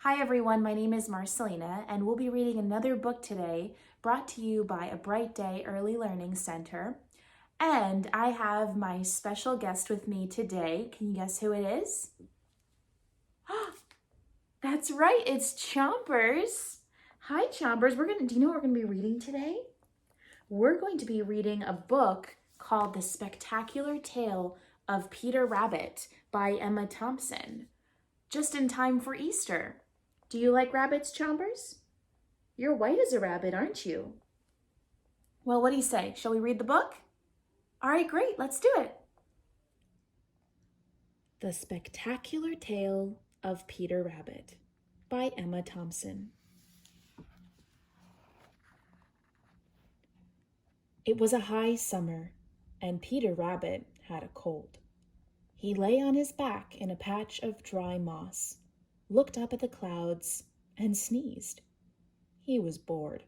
Hi everyone, my name is Marcelina and we'll be reading another book today brought to you by A Bright Day Early Learning Center. And I have my special guest with me today. Can you guess who it is? That's right, it's Chompers. Hi Chompers, do you know what we're gonna be reading today? We're going to be reading a book called The Spectacular Tale of Peter Rabbit by Emma Thompson, just in time for Easter. Do you like rabbits, Chompers? You're white as a rabbit, aren't you? Well, what do you say? Shall we read the book? All right, great, let's do it. The Spectacular Tale of Peter Rabbit by Emma Thompson. It was a high summer, and Peter Rabbit had a cold. He lay on his back in a patch of dry moss, looked up at the clouds, and sneezed. He was bored.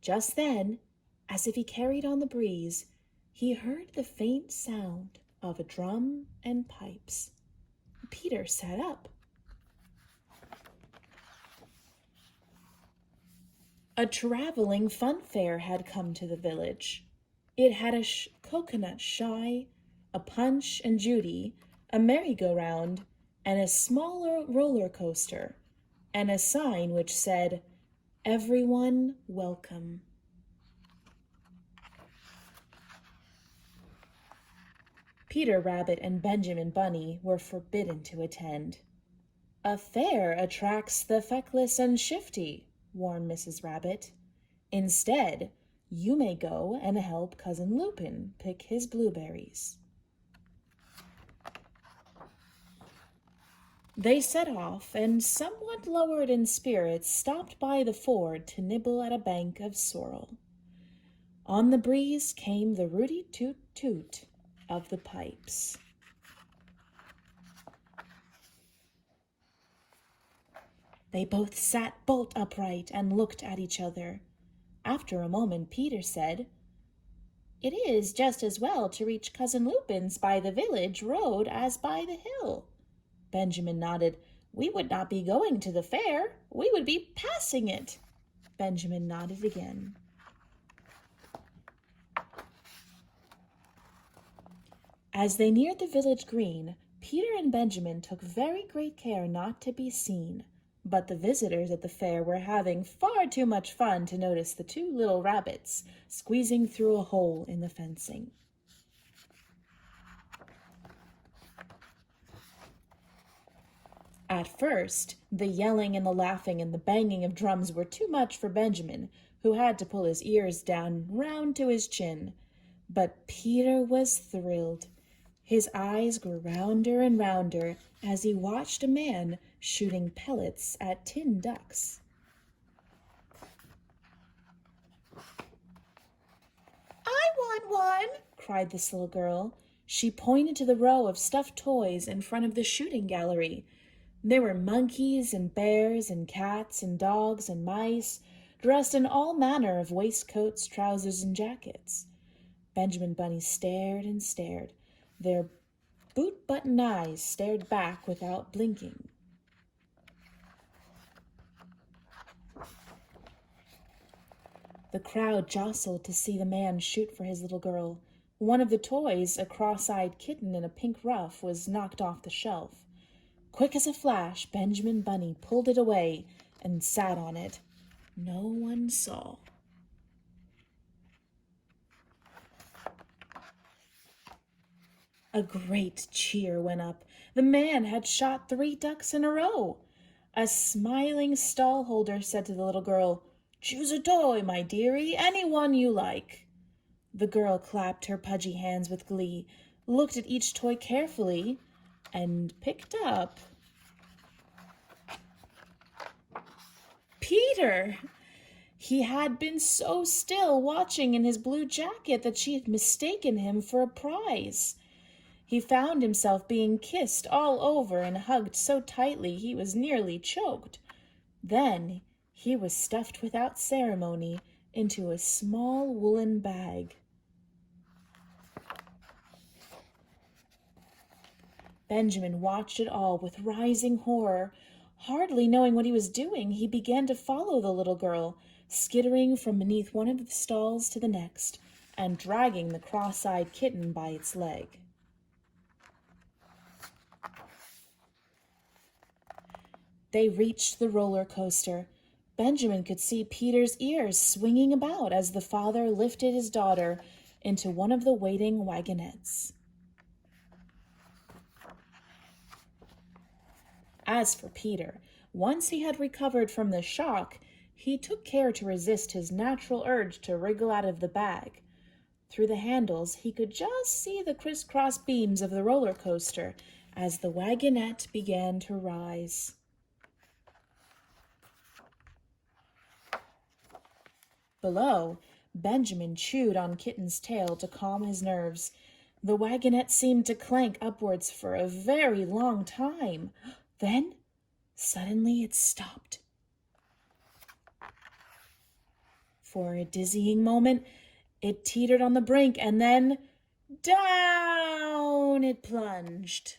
Just then, as if he carried on the breeze, he heard the faint sound of a drum and pipes. Peter sat up. A traveling fun fair had come to the village. It had a coconut shy, a Punch and Judy, a merry-go-round, and a smaller roller coaster, and a sign which said, "Everyone welcome." Peter Rabbit and Benjamin Bunny were forbidden to attend. "A fair attracts the feckless and shifty," warned Mrs. Rabbit. "Instead, you may go and help Cousin Lupin pick his blueberries." They set off and, somewhat lowered in spirits, stopped by the ford to nibble at a bank of sorrel. On the breeze came the rooty-toot-toot of the pipes. They both sat bolt upright and looked at each other. After a moment, Peter said, "It is just as well to reach Cousin Lupin's by the village road as by the hill." Benjamin nodded. "We would not be going to the fair. We would be passing it." Benjamin nodded again. As they neared the village green, Peter and Benjamin took very great care not to be seen. But the visitors at the fair were having far too much fun to notice the two little rabbits squeezing through a hole in the fencing. At first, the yelling and the laughing and the banging of drums were too much for Benjamin, who had to pull his ears down round to his chin. But Peter was thrilled. His eyes grew rounder and rounder as he watched a man shooting pellets at tin ducks. "I want one!" cried this little girl. She pointed to the row of stuffed toys in front of the shooting gallery. There were monkeys and bears and cats and dogs and mice, dressed in all manner of waistcoats, trousers, and jackets. Benjamin Bunny stared and stared. Their boot-button eyes stared back without blinking. The crowd jostled to see the man shoot for his little girl. One of the toys, a cross-eyed kitten in a pink ruff, was knocked off the shelf. Quick as a flash, Benjamin Bunny pulled it away and sat on it. No one saw. A great cheer went up. The man had shot 3 ducks in a row. A smiling stallholder said to the little girl, "Choose a toy, my dearie, any one you like." The girl clapped her pudgy hands with glee, looked at each toy carefully, and picked up Peter. He had been so still, watching in his blue jacket, that she had mistaken him for a prize. He found himself being kissed all over and hugged so tightly he was nearly choked. Then he was stuffed without ceremony into a small woolen bag. Benjamin watched it all with rising horror. Hardly knowing what he was doing, he began to follow the little girl, skittering from beneath one of the stalls to the next, and dragging the cross-eyed kitten by its leg. They reached the roller coaster. Benjamin could see Peter's ears swinging about as the father lifted his daughter into one of the waiting wagonettes. As for Peter, once he had recovered from the shock, he took care to resist his natural urge to wriggle out of the bag. Through the handles, he could just see the crisscross beams of the roller coaster as the wagonette began to rise. Below, Benjamin chewed on Kitten's tail to calm his nerves. The wagonette seemed to clank upwards for a very long time. Then, suddenly it stopped. For a dizzying moment, it teetered on the brink, and then down it plunged.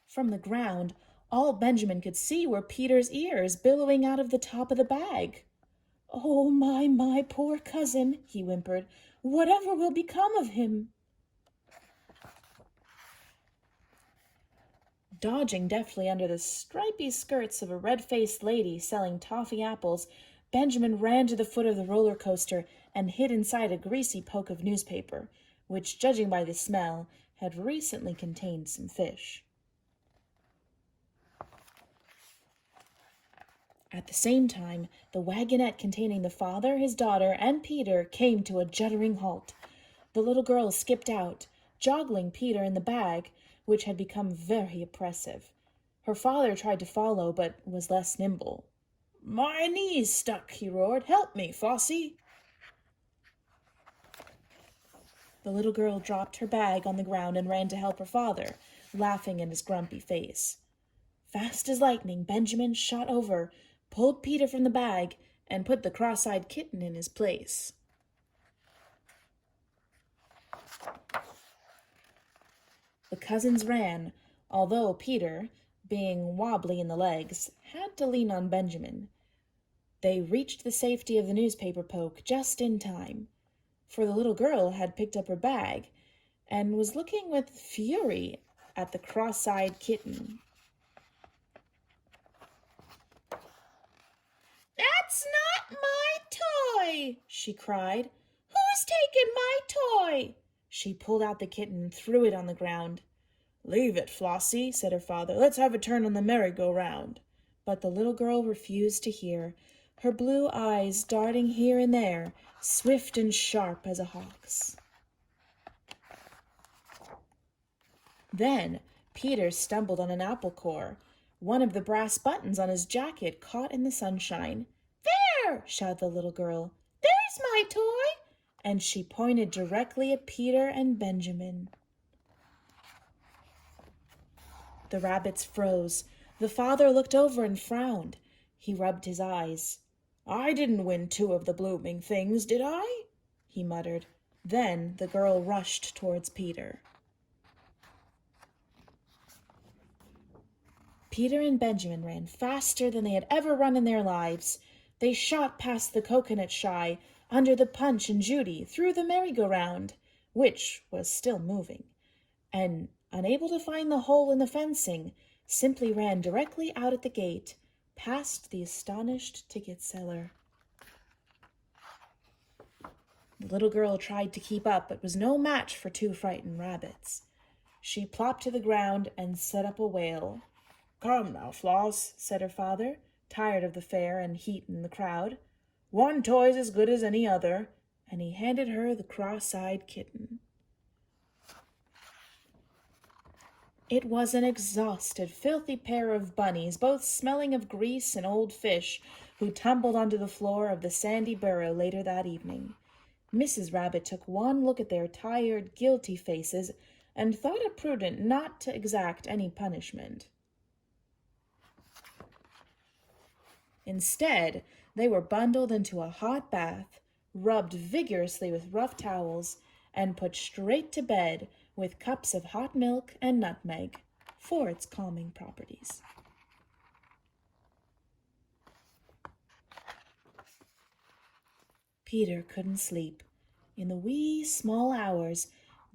From the ground, all Benjamin could see were Peter's ears billowing out of the top of the bag. "Oh, my poor cousin," he whimpered. "Whatever will become of him?" Dodging deftly under the stripy skirts of a red-faced lady selling toffee apples, Benjamin ran to the foot of the roller coaster and hid inside a greasy poke of newspaper, which, judging by the smell, had recently contained some fish. At the same time, the wagonette containing the father, his daughter, and Peter came to a juddering halt. The little girl skipped out, joggling Peter in the bag, which had become very oppressive. Her father tried to follow, but was less nimble. "My knee's stuck," he roared. "Help me, Flossie." The little girl dropped her bag on the ground and ran to help her father, laughing at his grumpy face. Fast as lightning, Benjamin shot over, pulled Peter from the bag, and put the cross-eyed kitten in his place. The cousins ran, although Peter, being wobbly in the legs, had to lean on Benjamin. They reached the safety of the newspaper poke just in time, for the little girl had picked up her bag and was looking with fury at the cross-eyed kitten. "That's not my toy!" she cried. "Who's taken my toy?" She pulled out the kitten and threw it on the ground. "Leave it, Flossie," said her father. "Let's have a turn on the merry-go-round." But the little girl refused to hear, her blue eyes darting here and there, swift and sharp as a hawk's. Then Peter stumbled on an apple core. One of the brass buttons on his jacket caught in the sunshine. "There!" shouted the little girl. "There's my toy!" And she pointed directly at Peter and Benjamin. The rabbits froze. The father looked over and frowned. He rubbed his eyes. "I didn't win 2 of the blooming things, did I?" he muttered. Then the girl rushed towards Peter. Peter and Benjamin ran faster than they had ever run in their lives. They shot past the coconut shy, under the Punch and Judy, through the merry-go-round, which was still moving, and, unable to find the hole in the fencing, simply ran directly out at the gate, past the astonished ticket seller. The little girl tried to keep up, but was no match for 2 frightened rabbits. She plopped to the ground and set up a wail. "Come now, Floss," said her father, tired of the fair and heat in the crowd. "One toy's as good as any other," and he handed her the cross-eyed kitten. It was an exhausted, filthy pair of bunnies, both smelling of grease and old fish, who tumbled onto the floor of the sandy burrow later that evening. Mrs. Rabbit took one look at their tired, guilty faces and thought it prudent not to exact any punishment. Instead, they were bundled into a hot bath, rubbed vigorously with rough towels, and put straight to bed, with cups of hot milk and nutmeg for its calming properties. Peter couldn't sleep. In the wee, small hours,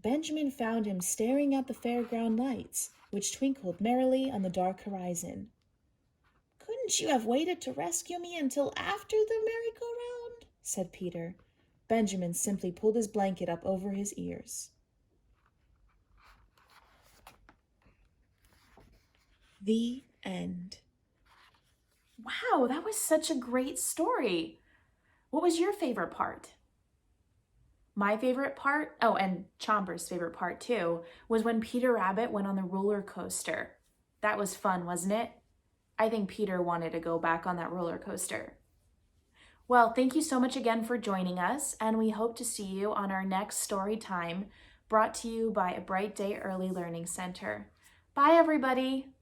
Benjamin found him staring at the fairground lights, which twinkled merrily on the dark horizon. "Couldn't you have waited to rescue me until after the merry-go-round?" said Peter. Benjamin simply pulled his blanket up over his ears. The end. Wow, that was such a great story. What was your favorite part? My favorite part, oh, and Chompers' favorite part too, was when Peter Rabbit went on the roller coaster. That was fun, wasn't it? I think Peter wanted to go back on that roller coaster. Well, thank you so much again for joining us, and we hope to see you on our next story time, brought to you by A Bright Day Early Learning Center. Bye, everybody.